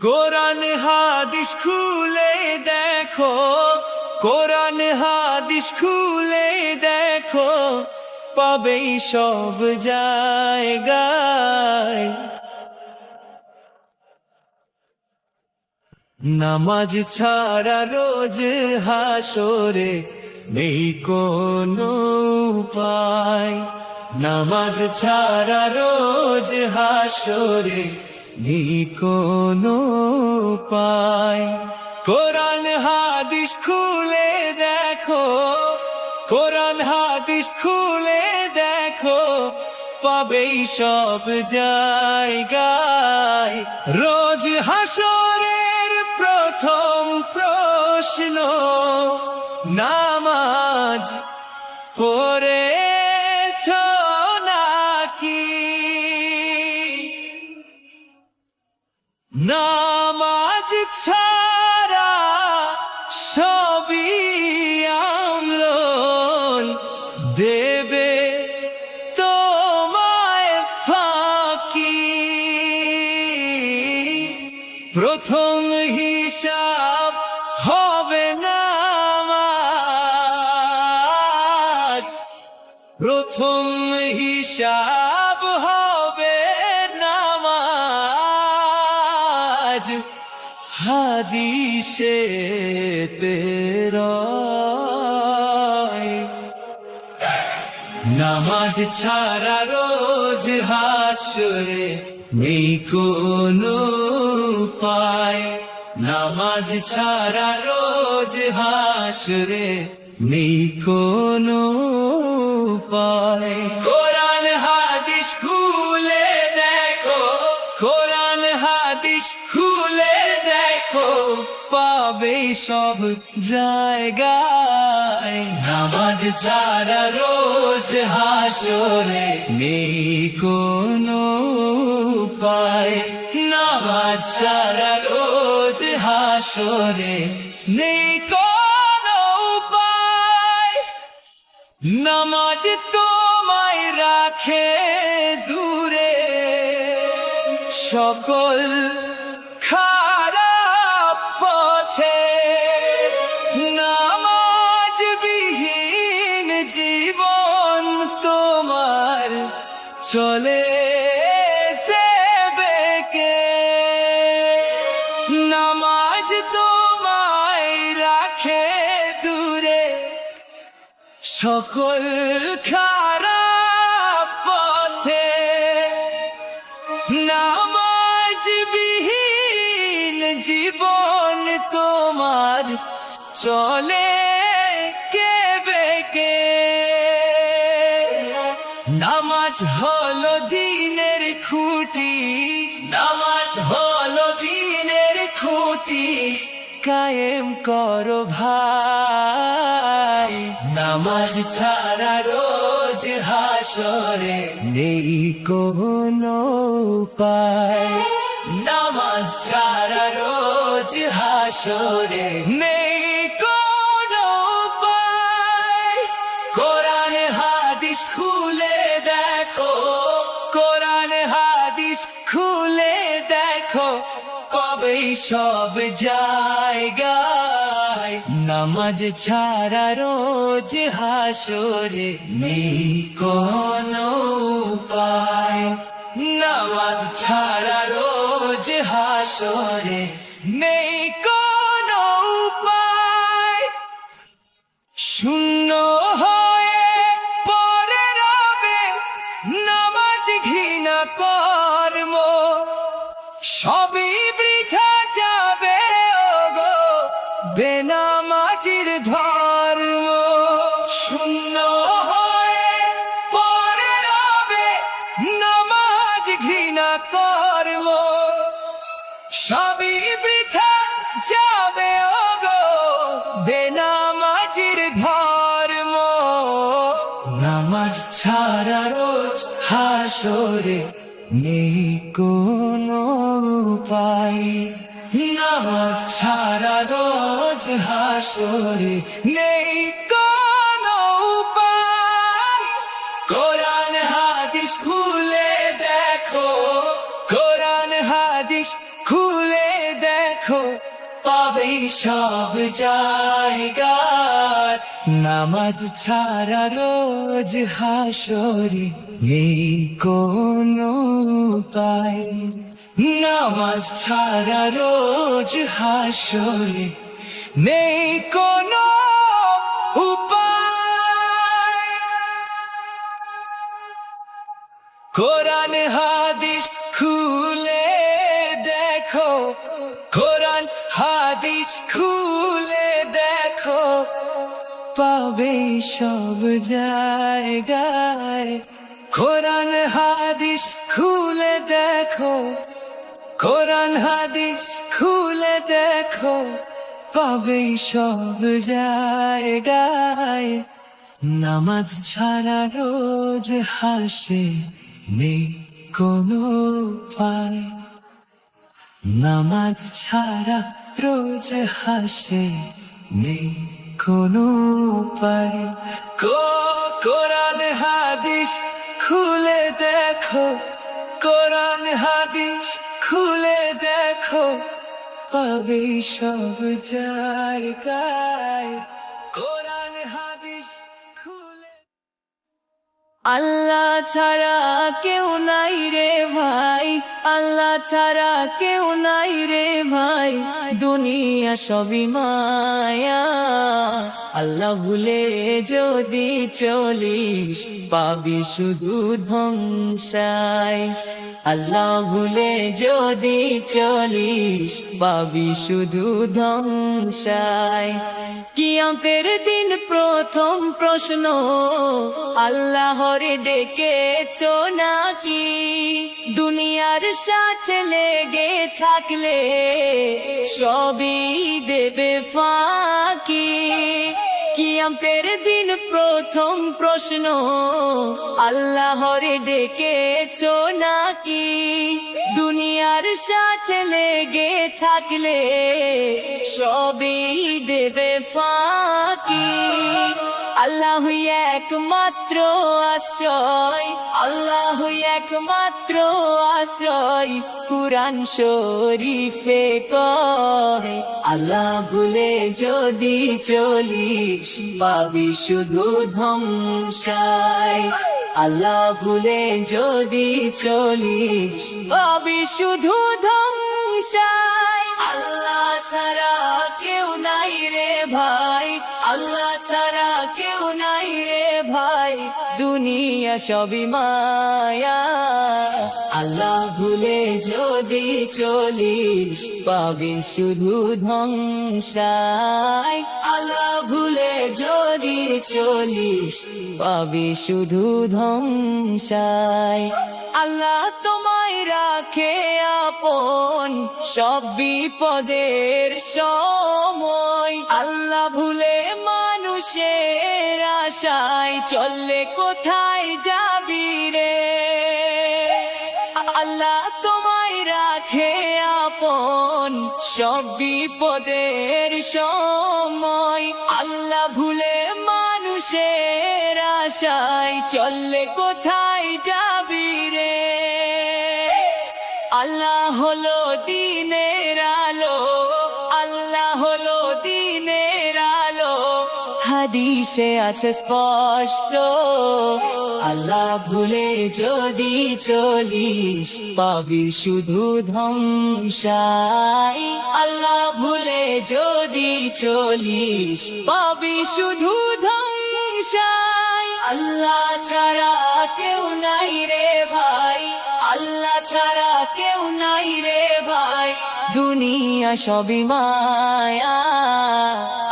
কোরআন হাদিস খুলে দেখো, কোরআন হাদিস খুলে দেখো, পাবেই সব জায়গায়। নামাজ ছাড়া রোজ হাসরে নেই কোনো উপায়, নামাজ ছাড়া রোজ হাসরে নেই কোনো উপায়। কোরআন হাদিস খুলে দেখো, কোরআন হাদিস খুলে দেখো, পাবেই সব জায়গায়। রোজ হাসরের প্রথম প্রশ্ন, নামাজ পড়েছ নাকি? নামাজ ছাড়া সবই আমল দেবে তোমায় ফাঁকি। প্রথম হিসাব হবে নামাজ, প্রথম হিসাব হবে নামাজ। হাদিসে নামাজ ছাড়া রোজ হাসরে নেই কোনো উপায়, নামাজ ছাড়া রোজ হাসরে নেই কোনো উপায়। কোরআন হাদিস খুলে দেখো, কোরআন হাদিস খুলে দেখো, পাবে সব জায়গায়। নামাজ ছাড়া রোজ হাসরে নেই কোনো উপায়, নামাজ ছাড়া রোজ হাসরে নেই কোনো উপায়। নামাজ তোমায় রাখে দূরে সকল খারাপ পথে, নামাজ বিহীন জীবন তোমার চলে সে বেকে। নামাজ তোমায় রাখে দূরে সকল খারাপ পথে, নামাজ বিহীন জীবন তোমার চলে কে বেকে। নামাজ হলো দ্বীনের খুঁটি, নামাজ হলো দ্বীনের খুঁটি, কায়েম করো ভাই। নামাজ ছাড়া রোজ হাসরে নেই কোনো উপায়, নামাজ ছাড়া রোজ হাসরে নেই কোনো উপায়। কোরআন হাদিস খুলে দেখো, কোরআন হাদিস খুলে দেখো, পাবেই সব জায়গায়। নামাজ ছাড়া রোজ হাসরে নেই কোনো উপায়, নামাজ ছাড়া রোজ হাসরে নেই কোনো উপায়। শূন্য হয়ে পড়ে রবে নামাজ ঘৃণা কর্ম, সবই বৃথা যাবে ওগো বেনামাজির ধর্ম। শূন্য হয়ে পড়ে রবে নামাজ ঘৃণা কর্ম, সবই বৃথা যাবে ওগো বেনামাজির ধর্ম। নামাজ ছাড়া রোজ হাসরে নেই কোনো উপায়, নামাজ ছাড়া রোজ হাসরে নেই কোনো উপায়। কোরআন হাদিস খুলে দেখো, কোরআন হাদিস খুলে পাবে সব জায়গায়। নামাজ ছাড়া রোজ হাসরে নেই কোনো উপায়। নামাজ ছাড়া রোজ হাসরে নেই কোনো উপায়। কোরআন হাদিস খুলে দেখো, কোরআন হাদিস খুলে দেখো, পাবে সব জায়গায়। কোরআন হাদিস খুলে দেখো, কোরআন হাদিস খুলে দেখো, পাবে সব জায়গায়। নামাজ ছাড়া রোজ হাসে নেই কোনো উপায়। নামাজ ছাড়া রোজ হাসে নেই কোনো উপায়। কোরআন হাদিস খুলে দেখো, কোরআন হাদিস খুলে দেখো, পাবে সব জায়গায়। কোরআন হাদিস খুলে। আল্লাহ ছাড়া কেউ নাই রে ভাই, আল্লাহ ছাড়া কেউ নাই রে ভাই, দুনিয়া সবই মায়া। আল্লাহ ভুলে যদি চলিস পাবি শুধু ধ্বংসায়। আল্লাহ ভুলে যদি চলিস পাবি শুধু ধ্বংসায়। কিয়ামতের দিন প্রথম প্রশ্ন, আল্লাহরে ডেকেছো নাকি? দুনিয়ার সাথে লেগে থাকলে সবই দেবে ফাঁকি। কিয়ামতের দিন প্রথম প্রশ্ন, আল্লাহরে ডেকেছো নাকি? দুনিয়ার সাথে লেগে থাকলে সবই দেবে ফাঁকি। আল্লাহ একমাত্র আশ্রয়, আল্লাহ একমাত্র আশ্রয়, কুরআন শরীফে কয়। আল্লাহ ভুলে যদি চলিস পাবি শুধু ধ্বংসায়। আল্লাহ ভুলে যদি চলিস পাবি শুধু ধ্বংসায়। আল্লাহ ছাড়া কেউ নাই রে ভাই, আল্লাহ ছাড়া কেউ নাই রে ভাই, দুনিয়া সবই মায়া। আল্লাহ ভুলে যদি চলিস পাবি শুধু ধ্বংসায়। আল্লাহ ভুলে যদি চলিস পাবি শুধু ধ্বংসায়। আল্লাহ তোমায় রাখে আপন সব বিপদের সময়। আল্লাহ ভুলে মানুষের আশায় চললে কোথায় যাবি রে? আল্লাহ তোমায় রাখে আপন সব বিপদের সময়। আল্লাহ ভুলে মানুষের আশায় চললে কোথায় যাবি রে? আল্লাহ হলো দিনের আলো, আল্লাহ হলো দিনের আলো, হাদিসে আছে স্পষ্ট। আল্লাহ ভুলে যদি চলিস পাবি শুধু ধ্বংসায়। আল্লাহ ভুলে যদি চলিস পাবি শুধু ধ্বংসায়। আল্লাহ ছাড়া কেউ নাই রে ভাই, আল্লাহ ছাড়া কেউ নাই রে ভাই, দুনিয়া সবই মায়া।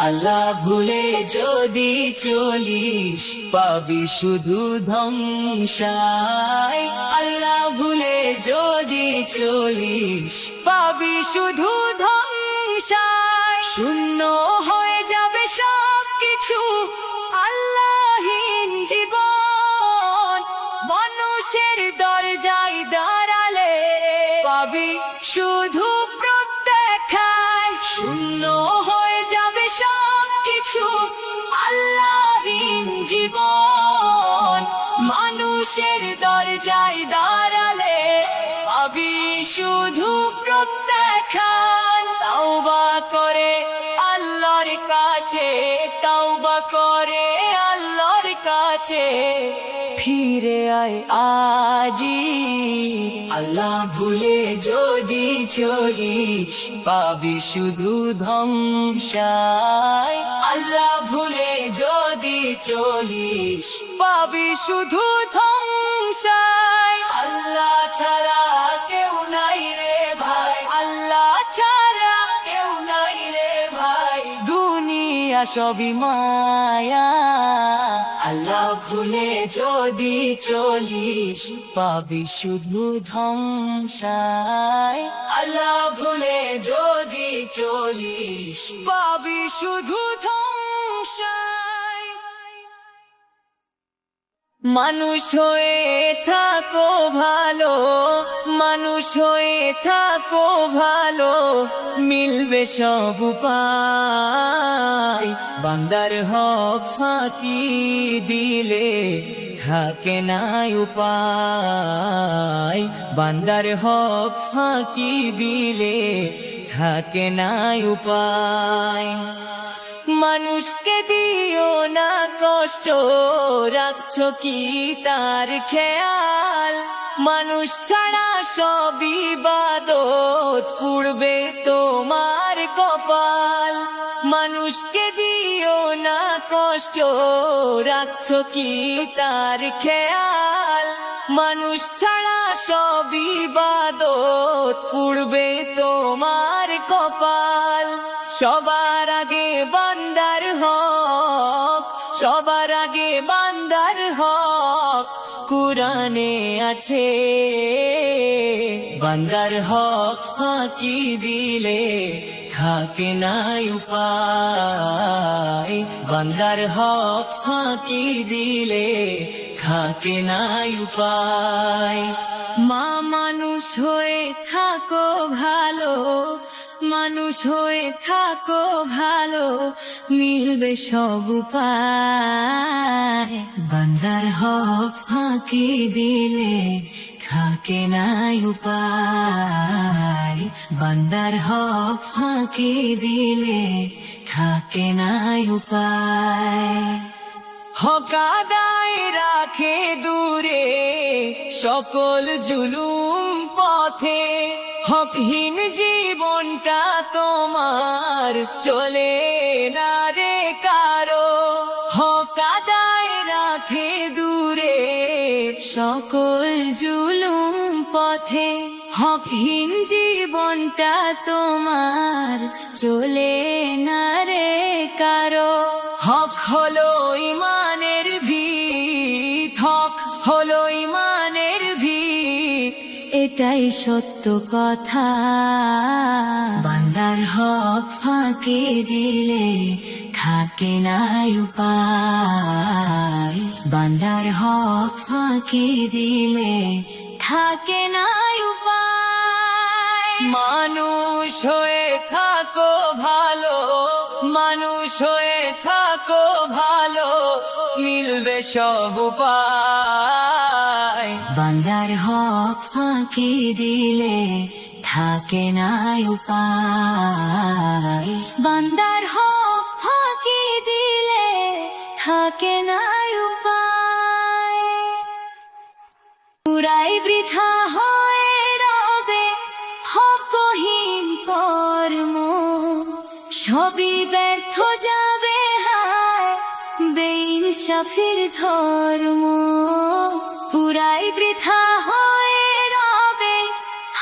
আল্লাহ ভুলে যদি চলিস পাবি শুধু ধ্বংসায়। আল্লাহ ভুলে যদি চলিস পাবি শুধু ধ্বংসায়। শূন্য হয়ে যাবে সব কিছু, আল্লাহহীন জীবন। মানুষের দরজায় দাঁড়ালে পাবি শুধু প্রত্যাখ্যান। শূন্য হয়ে যাবে সব কিছু, আল্লাহহীন জীবন। মানুষের দরজায় দাঁড়ালে পাবি শুধু প্রত্যাখ্যান। তাওবা করে তাওবা করে আল্লাহর কাছে ফিরে আয় আজি। আল্লাহ ভুলে যদি চলিস পাবি শুধু ধ্বংসায়। আল্লাহ ভুলে যদি চলিস পাবি শুধু ধ্বংসায়। আল্লাহ ছাড়া কেউ নাই রে ভাই, আল্লাহ ছাড়া কেউ নাই রে ভাই, দুনিয়া সবই মায়া। আল্লাহ ভুলে যদি চলিস পাবি শুধু ধ্বংসায়। আল্লাহ ভুলে যদি চলিস পাবি শুধু ধ্বংসায়। মানুষ হয়ে থাকো ভালো, মানুষ হয়ে থাকো ভালো, মিলবে সব উপায়। বান্দার হক ফাঁকি দিলে থাকে না উপায়। বান্দার হক ফাঁকি দিলে থাকে না উপায়। মানুষকে দিও না কষ্ট, রাখছো কি তার খেয়াল। মানুষ ছাড়া সব ইবাদত, পুড়বে তোমার কপাল। মানুষকে দিও না কষ্ট, রাখছো কি তার খেয়াল। মানুষ ছাড়া সব ইবাদত, পুড়বে তোমার কপাল। সবার আগে বান্দার হক, সবার আগে বান্দার হক কুরআনে আছে। বান্দার হক ফাঁকি দিলে থাকে না উপায়। বান্দার হক ফাঁকি দিলে থাকে না উপায়। মা মানুষ হয়ে থাকো ভালো, মানুষ হয়ে থাকো ভালো, মিলবে সব উপায়। বান্দার হক ফাঁকি দিলে থাকে না উপায়। বান্দার হক ফাঁকি দিলে থাকে না উপায়। হক আদায় রাখে দূরে সকল জুলুম পথে। হকহীন জীবনটা তোমার চলে না রে কারো। হক আদায় রাখে দূরে সকল জুলুম পথে। হকহীন জীবনটা তোমার চলে না রে কারো। হক হলো ইমানের ভিত, হক হলো ইমানের ভিত, এটাই সত্য কথা। বান্দার হক ফাঁকি দিলে থাকে না উপায়। বান্দার হক ফাঁকি দিলে থাকে না উপায়। মানুষ হয়ে থাকো ভালো, মানুষ হয়ে থাকো ভালো, মিলবে সব উপায়। বান্দার হক ফাঁকি দিলে থাকে না উপায়। বান্দার হক ফাঁকি দিলে থাকে না উপায়। পুরাই বৃথা হয়ে রবে হকহীন কর্ম, সবই ব্যর্থ যাবে হায় বেইনসাফির ধর্ম। পুরাই বৃথা হয়ে রবে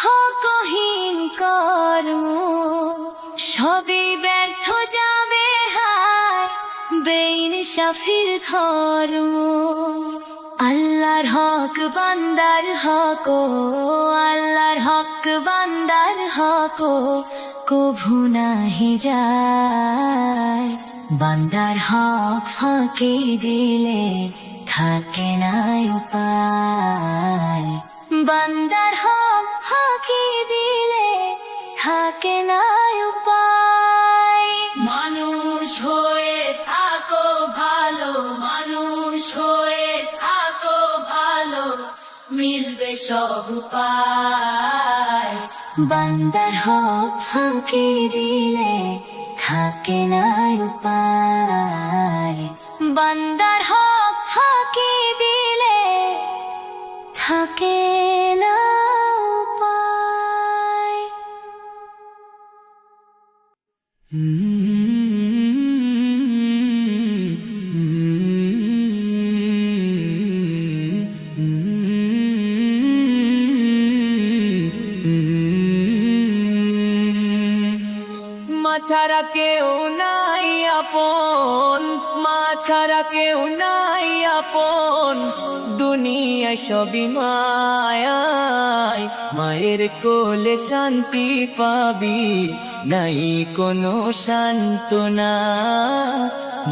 হকহীন কর্ম, সবই ব্যর্থ যাবে হায় বেইনসাফির ধর্ম। আল্লাহর হক বান্দার হক, আল্লাহর হক বান্দার হক কভু নাহি যায়। বান্দার হক ফাঁকি দিলে থাকে না উপায়। বান্দার হক ফাঁকি দিলে থাকে না উপায়। মানুষ হয়ে থাকো ভালো, মানুষ হয়ে থাকো ভালো, মিলবে সব উপায়। বান্দার হক ফাঁকি দিলে থাকে না উপায়। বান্দার হক ফাঁকি দিলে থাকে না উপায়। মা ছাড়া কেউ নাই আপন, মা ছাড়া কেউ নাই আপন, দুনিয়ায় সবই মায়ায়। মায়ের কোলে শান্তি পাবি, নাই কোনো সান্ত্বনা।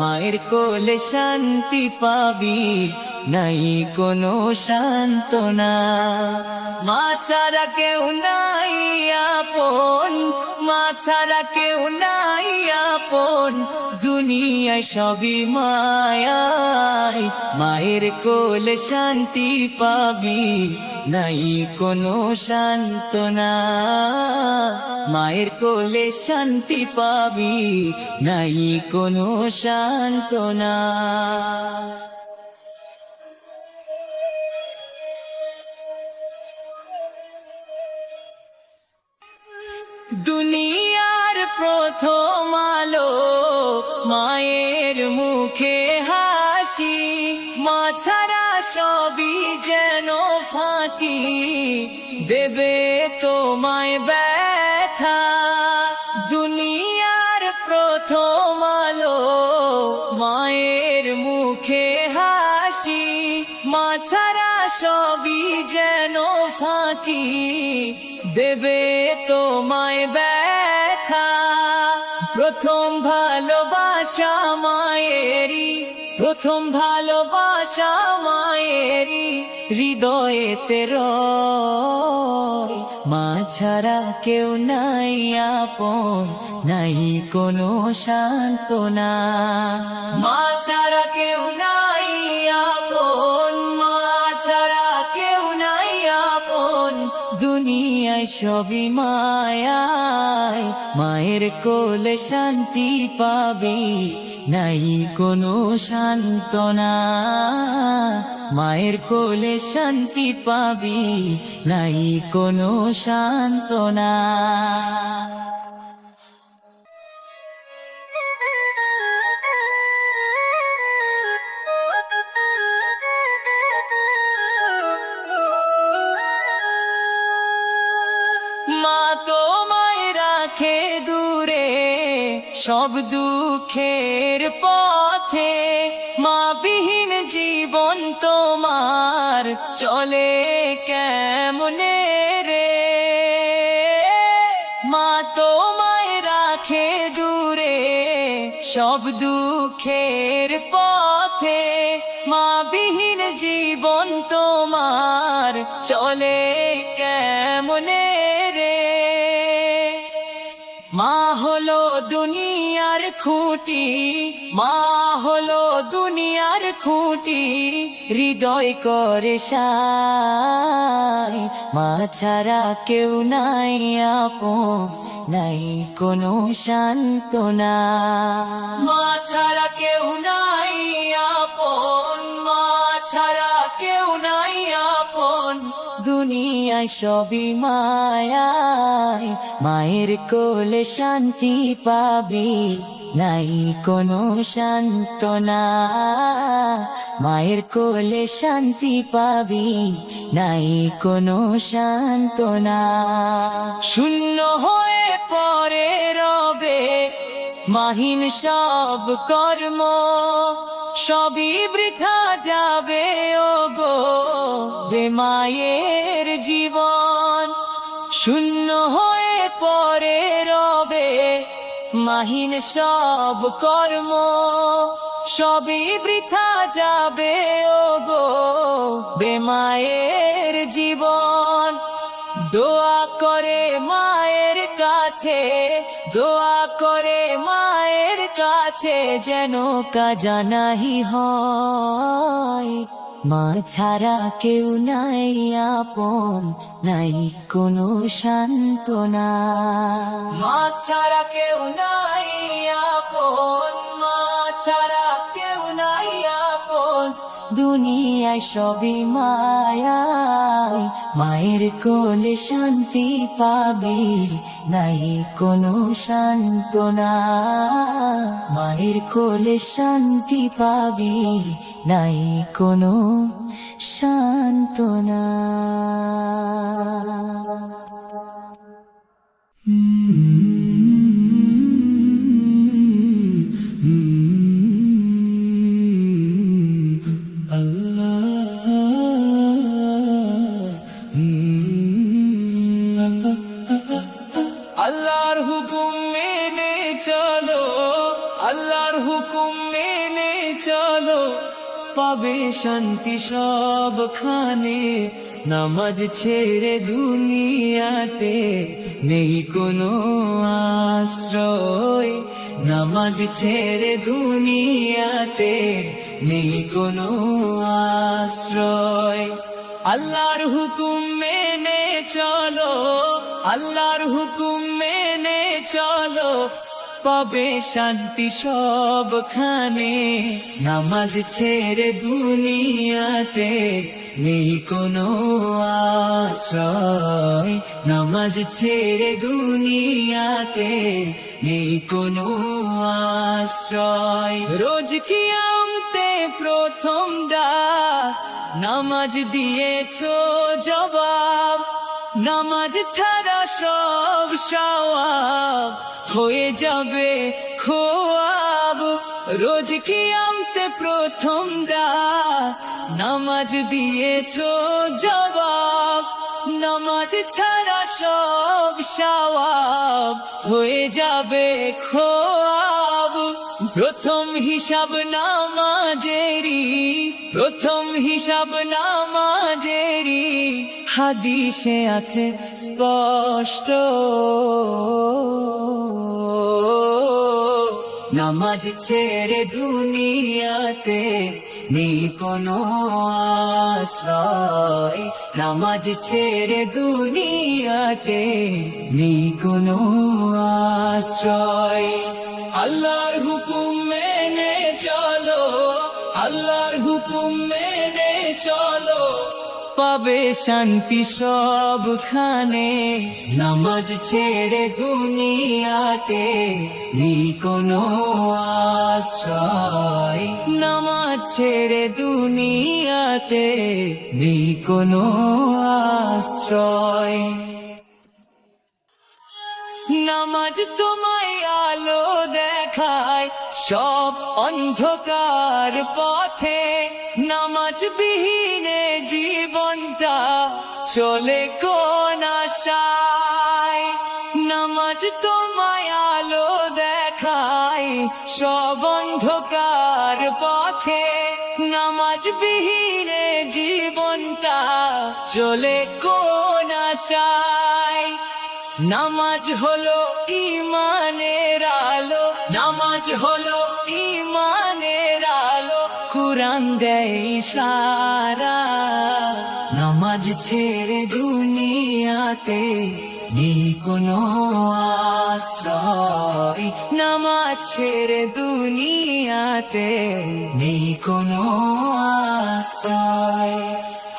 মায়ের কোলে শান্তি পাবি, নাই কোনো সান্ত্বনা। মা ছাড়া কেউ নাই আপন, মা ছাড়া কেউ নাই আপন, দুনিয়ায় সবই মায়ায়। মায়ের কোলে শান্তি পাবি, নাই কোনো সান্ত্বনা। মায়ের কোলে শান্তি পাবি, নাই কোনো সান্ত্বনা। দুনিয়ার প্রথম আলো, মায়ের মুখে হাসি। মা ছাড়া সবই যেন ফাঁকি, দেবে তোমায় ব্যথা। দুনিয়ার প্রথম আলো, মায়ের মুখে হাসি। মা ছাড়া সবই যেন ফাঁকি, দেবে তোমায় ব্যথা। প্রথম ভালোবাসা মায়েরই, প্রথম ভালোবাসা মায়েরই, হৃদয়েতে রয়। মা ছাড়া কেউ নাই আপন, নাই কোনো সান্ত্বনা। মা ছাড়া কেউ নাই আপন, মা ছাড়া কেউ নাই আপন, দুনিয়ায় সবই মায়ায়। মায়ের কোলে শান্তি পাবি, নাই কোনো সান্ত্বনা। মায়ের কোলে শান্তি পাবি, নাই কোনো সান্ত্বনা। মা তোমায় রাখে দূরে সব দুঃখের পথে। মা বিহীন জীবন তোমার চলে কেমনে রে। মা তোমায় রাখে দূরে সব দুঃখের পথে। মা বিহীন জীবন তোমার চলে কেমনে রে। মা হলো দুনিয়ার খুঁটি, মা হলো দুনিয়ার খুঁটি, হৃদয় করে সায়। মা ছাড়া কেউ নাই আপন, নাই কোনো সান্ত্বনা। মা ছাড়া কেউ নাই আপন, মা ছাড়া কেউ নাই আপন, দুনিয়ায় সবই মায়ায়। মায়ের কোলে শান্তি পাবি, নাই কোনো সান্ত্বনা। মায়ের কোলে শান্তি পাবি, নাই কোনো সান্ত্বনা। শূন্য হয়ে পরে রবে মাহিন সব কর্ম, সবই বৃথা যাবে ওগো বেমায়ের জীবন। শূন্য হয়ে পরে রবে মাহিন সব কর্ম, সবই বৃথা যাবে ওগো বেমায়ের জীবন। দোয়া করে মায়ের কাছে, দোয়া করে মায়ের কাছে, যেন কাজা নাহি হয়। মা ছাড়া কেউ নাই আপন, নাই কোনো সান্ত্বনা। মা ছাড়া কেউ নাই আপন, মা ছাড়া কেউ নাই আপন। দুনিয়ায় সবই মায়া, মায়ের কোলে শান্তি পাবি, নাই কোনো সান্ত্বনা। মায়ের কোলে শান্তি পাবি, নাই কোনো সান্ত্বনা। আল্লাহর হুকুম মেনে চলো, আল্লাহর হুকুম মেনে চলো, পাবে শান্তি সবখানে। নামাজ ছেড়ে দুনিয়াতে নেই কোনো আশ্রয়, নামাজ ছেড়ে দুনিয়াতে নেই কোনো আশ্রয়। আল্লাহর হুকুম মেনে চলো, আল্লাহর হুকুম মেনে চলো, পাবে শান্তি সবখানে। নামাজ ছেড়ে দুনিয়াতে নেই কোনো আশ্রয়, নামাজ ছেড়ে দুনিয়াতে নেই কোনো আশ্রয়। রোজ কিয়ামতে প্রথম ডাক, নামাজ দিয়েছো জবাব। নামাজ ছাড়া সব সওয়াব হয়ে যাবে খোয়াব। রোজ কিয়ামতে প্রথম ডাক, নামাজ দিয়েছো জবাব। নামাজ ছাড়া সব সওয়াব হয়ে যাবে খোয়াব। প্রথম হিসাব নামাজেরি, প্রথম হিসাব নামাজেরি, হাদিসে আছে স্পষ্ট। নামাজ ছেড়ে দুনিয়াতে নেই কোনো আশ্রয়, নামাজ ছেড়ে দুনিয়াতে নেই কোনো আশ্রয়। আল্লাহর হুকুম মেনে চলো, আল্লাহর হুকুম মেনে চলো, পাবে শান্তি সবখানে। নামাজ ছেড়ে দুনিয়াতে নেই কোনো আশ্রয়, নামাজ ছেড়ে দুনিয়াতে নেই কোনো আশ্রয়। নামাজ তোমায় আলো দেখায় সব অন্ধকার পথে। নামাজ বিহীনে জীবনটা চলে কোন আশায়। নামাজ তোমায় আলো দেখায় সব অন্ধকার পথে। নামাজ বিহীনে জীবনটা চলে কোন আশায়। নামাজ হলো ঈমানের আলো, নামাজ হলো ঈমানের আলো, কুরআন দেয় ইশারা। নামাজ ছেড়ে দুনিয়াতে নেই কোনো আশ্রয়, নামাজ ছেড়ে দুনিয়াতে নেই কোনো আশ্রয়।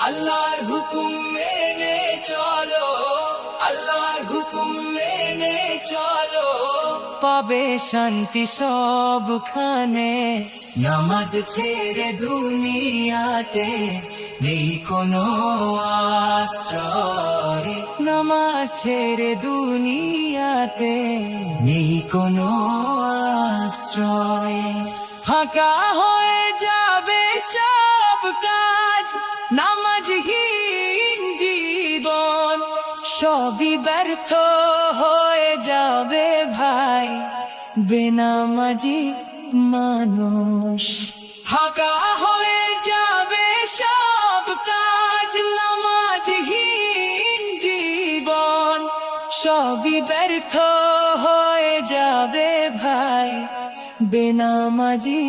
আল্লাহর হুকুম মেনে চলো, আল্লাহর হুকুম মেনে চলো, পাবে শান্তি সবখানে। নামাজ ছেড়ে দুনিয়াতে নেই কোনো আশ্রয়, নামাজ ছেড়ে দুনিয়াতে নেই কোনো আশ্রয়। ফাঁকা হয়ে যাবে সব কাজ, নামাজহীন জীবন সবই ব্যর্থ হয়ে যাবে ভাই, বেনামাজি মানুষ। ফাঁকা হয়ে যাবে সব কাজ, নামাজহীন জীবন সবই ব্যর্থ হয়ে যাবে ভাই, বেনামাজি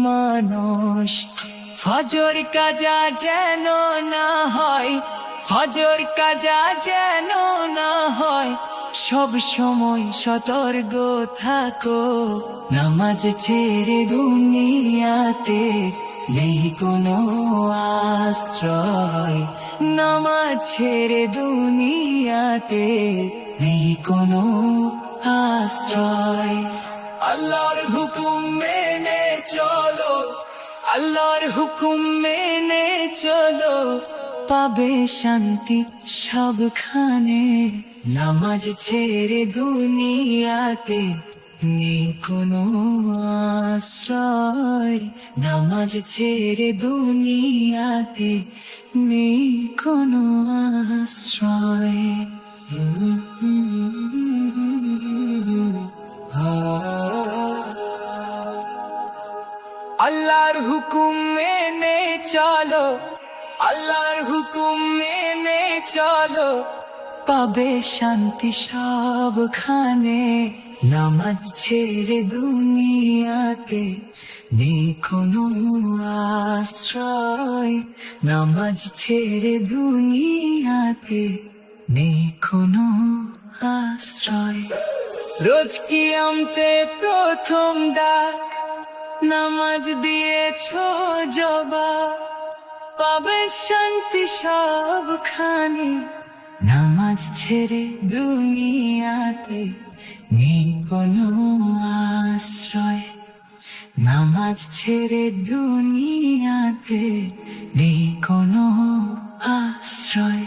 মানুষ। ফজর কাজা যেন না হয়, ফজর কাজা যেন না হয়, সব সময় সতর্ক থাকো। নামাজ ছেড়ে দুনিয়াতে নেই কোনো আশ্রয়, নামাজ ছেড়ে দুনিয়াতে নেই কোনো আশ্রয়। আল্লাহর হুকুম মেনে চলো, আল্লাহর হুকুম মেনে চলো, পাবে শান্তি সবখানে। নামাজ ছেড়ে দুনিয়াতে নেই কোনো আশ্রয়, নামাজ ছেড়ে দুনিয়াতে নেই কোনো আশ্রয়। আল্লাহর হুকুম মেনে চলো, আল্লাহর হুকুম মেনে চলো, পাবে শান্তি সবখানে। নামাজ ছেড়ে দুনিয়াতে নেই কোনো আশ্রয়, নামাজ ছেড়ে দুনিয়াতে নেই কোনো আশ্রয়। রোজ কিয়ামতে প্রথম ডাক, নামাজ দিয়েছো জবাব, পাবে শান্তি সবখানে। নামাজ ছেড়ে দুনিয়াতে নেই কোনো আশ্রয়, নামাজ ছেড়ে দুনিয়াতে নেই কোনো আশ্রয়।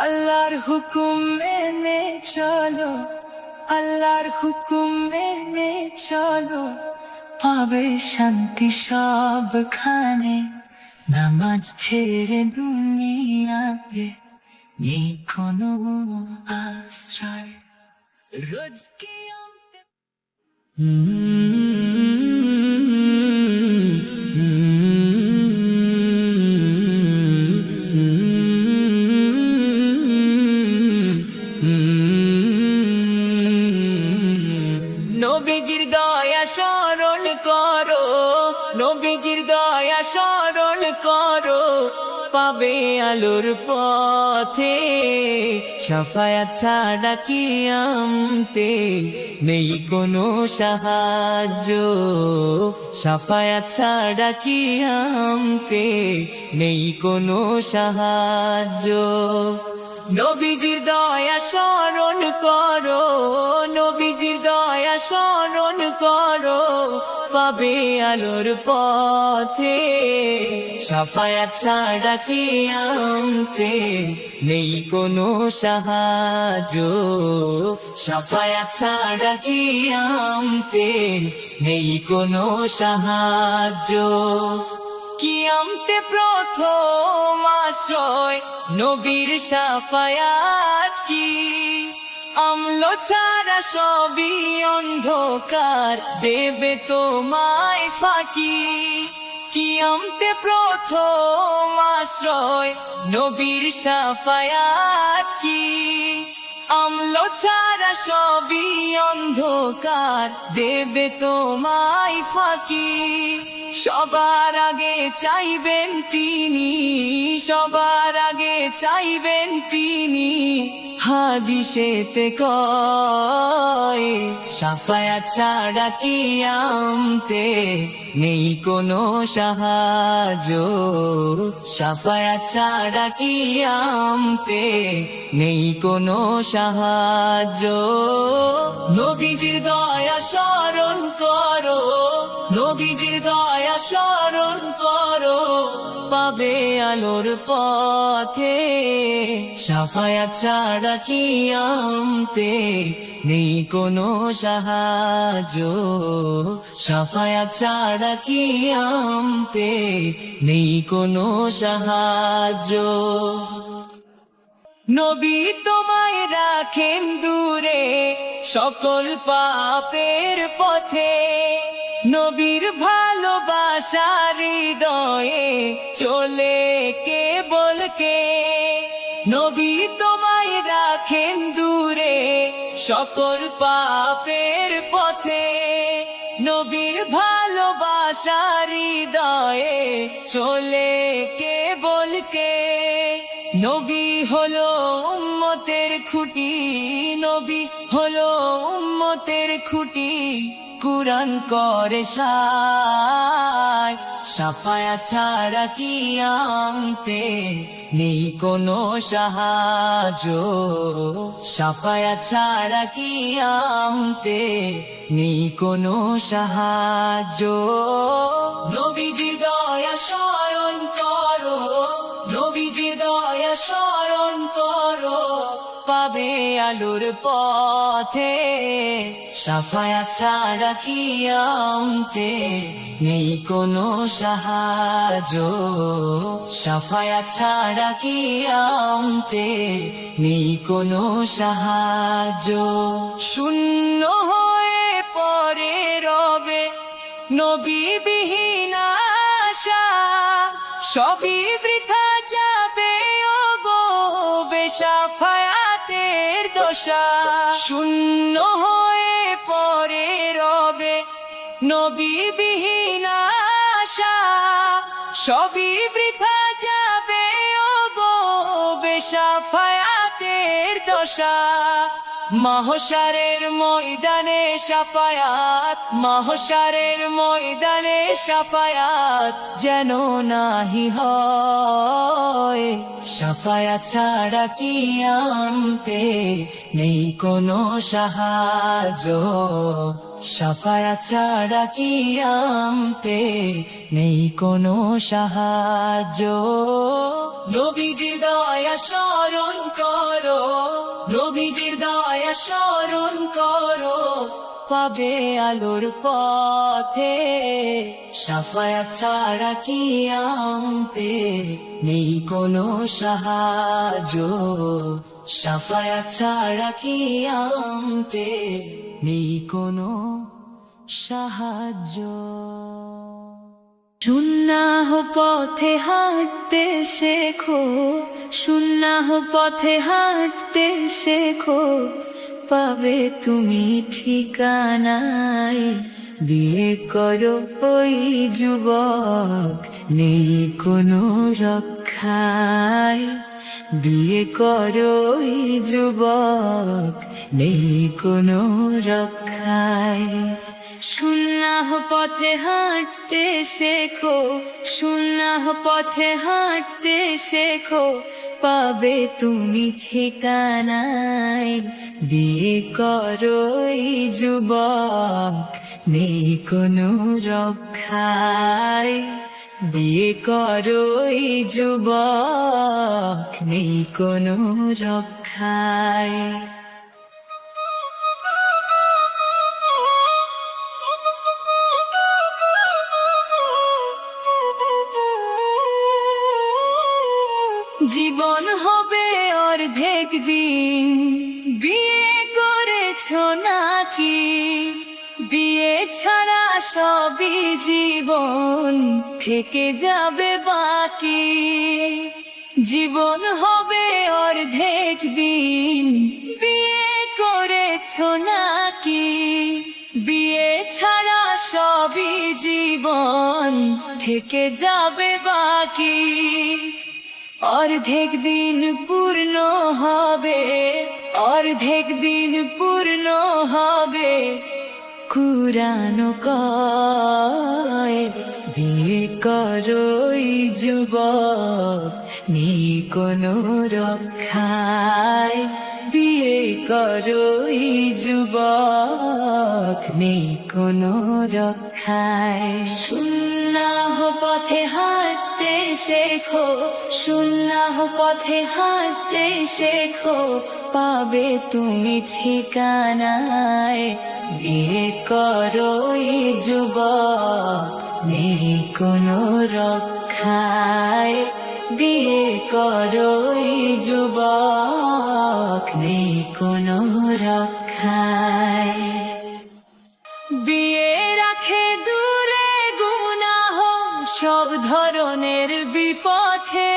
আল্লাহর হুকুম মেনে চলো, আল্লাহর হুকুম মেনে চলো, পাবে শান্তি সবখানে। নামাজ ছেড়ে দুনিয়াতে নেই কোনো আশ্রয়। রোজ কিয়ামতে নবীজির দয়া স্মরণ করো, নবীজির দয়া স্মরণ করো, পাবে আলোর পথে। শাফায়াত ছাড়া কিয়ামতে নেই কোনো সাহায্য, শাফায়াত ছাড়া কিয়ামতে নেই কোনো সাহায্য। নবীজির দয়া স্মরণ করো, নবীজির দয়া স্মরণ করো, পাবে আলোর পথে। শাফায়াত ছাড়া কিয়ামতে নেই কোনো সাহায্য, শাফায়াত ছাড়া কিয়ামতে নেই কোনো সাহায্য। কিয়ামতে প্রথম আশ্রয় নবীর শাফায়াত কি, আমল ছাড়া সবই অন্ধকার দেবে তোমায় ফাঁকি। কিয়ামতে প্রথম আশ্রয় নবীর শাফায়াত কি, আমল ছাড়া সবই অন্ধকার দেবে তোমায় ফাঁকি। সবার আগে চাইবেন তিনি, সবার আগে চাইবেন তিনি, হাদিসেতে কয় শাফায়াত ছাড়া কিয়ামতে নেই কোনো সাহায্য, শাফায়াত ছাড়া কিয়ামতে নেই কোনো সাহায্য। নবীজির দয়া স্মরণ করো, নবীজির দয়া স্মরণ করো, পাবে আলোর পথে। শাফায়াত ছাড়া কিয়ামতে নেই কোনো সাহায্য, শাফায়াত ছাড়া কিয়ামতে নেই কোনো সাহায্য। নবী তোমায় রাখেন দূরে সকল পাপের পথে, নবীর ভালোবাসা হৃদয়ে চলে কেবল কে। নবী তোমায় রাখেন দূরে সকল পাপের পথে, নবীর ভালোবাসার হৃদয়ে চলে কে বলকে নবী হলো উম্মতের খুঁটি নবী হলো উম্মতের খুঁটি কুরআন করে সায় সাফায়াত ছাড়া কিয়ামতে নেই কোনো সাহায্য সাফায়াত ছাড়া কিয়ামতে নেই কোনো সাহায্য নবীজির দয়া স্মরণ করো নবীজির দয়া স্মরণ করো পাবে আলোর পথে সাফায়াত ছাড়া কিয়ামতে নেই কোনো সাহায্য সাফায়াত ছাড়া কিয়ামতে নেই কোনো সাহায্য শূন্য হয়ে পরে রবে নবীবিহীন আশা সবই বৃথা যাবে ও গো বেশাফায়াতের দশা শূন্য হয়ে পরে রবে নবীবিহীন আশা সবই বৃথা যাবে ও গো বেশাফায়াতের দশা মাহশারের ময়দানে সাফায়াত মাহশারের ময়দানে সাফায়াত যেন নাহি হয় সাফায়াত ছাড়া কিয়ামতে নেই কোনো সাহায্য সাফায়াত ছাড়া কিয়ামতে নেই কোনো সাহায্য নবীজির দয়া স্মরণ করো নবীজির দয়া স্মরণ করো পাবে আলোর পথে সাফায়াত ছাড়া কিয়ামতে নেই কোনো সাহায্য সাফায়াত ছাড়া কিয়ামতে নেই কোনো সাহায্য সুন্নাহ পথে হাঁটতে শেখো সুন্নাহ পথে হাঁটতে শেখো পাবে তুমি ঠিকানায় বিয়ে করো ওই যুবক নেই কোনো রক্ষায় বিয়ে করো ওই যুবক নেই কোনো রক্ষায় সুন্নাহ পথে হাঁটতে শেখো সুন্নাহ পথে হাঁটতে শেখো পাবে তুমি ঠিকানায় বিয়ে করো এই যুবক নেই কোনো রক্ষায় বিয়ে করো এই যুবক নেই কোনো রক্ষায় জীবন হবে অর্ধেক দিন বিয়ে করেছো নাকি বিয়ে ছাড়া সবই জীবন থেকে যাবে বাকি জীবন হবে অর্ধেক দিন বিয়ে করেছো নাকি বিয়ে ছাড়া সবই জীবন থেকে যাবে বাকি অর্ধেক দিন পূর্ণ হবে অর্ধেক দিন পূর্ণ হবে কুরআন কয় বিয়ে করো এই যুবক নেই কোনো রক্ষায় বিয়ে করো এই যুবক নেই কোনো রক্ষায় সুন্নাহ পথে হাঁটতে শেখো সুন্নাহ পথে হাঁটতে শেখো পাবে তুমি ঠিকানায় বিয়ে করো এই যুবক নেই কোনো রক্ষায় বিয়ে করো এই যুবক নেই কোনো রক্ষায় বিয়ে রাখে দূরে গুনাহ সব ধরনের বিপথে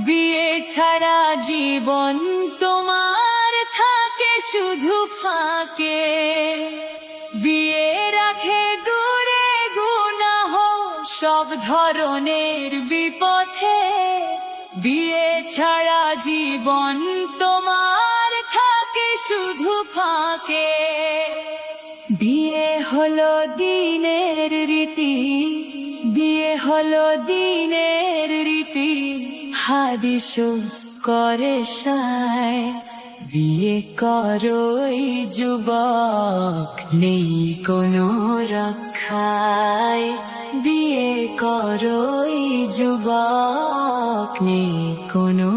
বিয়ে ছাড়া জীবন তোমার থাকে শুধু ফাঁকে বিয়ে রাখে সব ধরনের বিপথে, বিয়ে ছাড়া জীবন তোমার থাকে শুধু ফাঁকে। বিয়ে হলো দিনের রীতি, বিয়ে হলো দিনের রীতি, হাদিস করে সায়। বিয়ে করোই যুবক, নেই কোনো রক্ষায়। বিয়ে করোই যুবক, নেই কোনো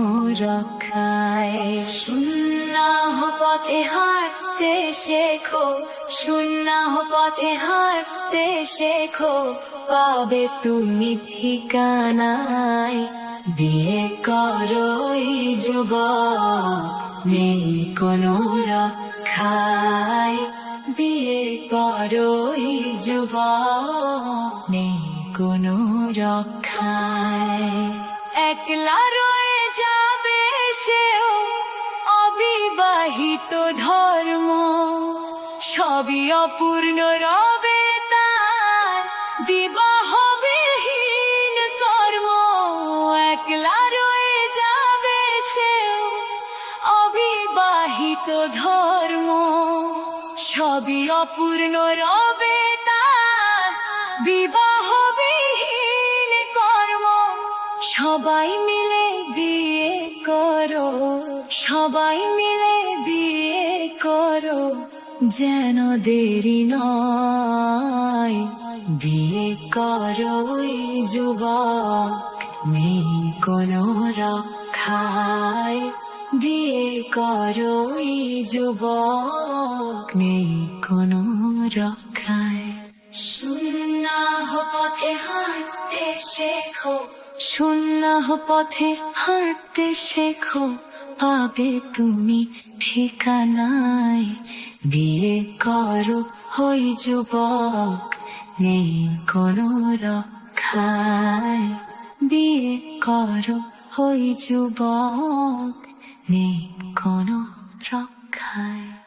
রক্ষায়। সুন্নাহ পথে হাঁটতে শেখো, সুন্নাহ পথে হাঁটতে শেখো, পাবে তুমি ঠিকানায়। বিয়ে করোই যুবক, নেই কোনো রক্ষায়। বিয়ে করোই যুবক, নেই কোনো রক্ষায়। একলা রয়ে যাবে সেও অবিবাহিত ধর্ম, সবই অপূর্ণ রবে তার বিবাহবিহীন কর্ম। একলা রয়ে যাবে সেও অবিবাহিত ধর্ম, সবই অপূর্ণ রবে তার বিবাহবিহীন কর্ম। সবাই মিলে বিয়ে করো, সবাই মিলে বিয়ে করো, যেন দেরি নয়। বিয়ে করোই যুবক, নেই কোনো রক্ষায়। বিয়ে করোই যুবক, নেই কোনো রক্ষায়। সুন্নাহ পথে হাঁটতে শেখো, সুন্নাহ পথে হাঁটতে শেখো, পাবে তুমি ঠিকানায়। বিয়ে করো হই যুবক, নেই কোনো রক্ষায়। বিয়ে করো হই যুবক, নেই কোনো রক্ষায়।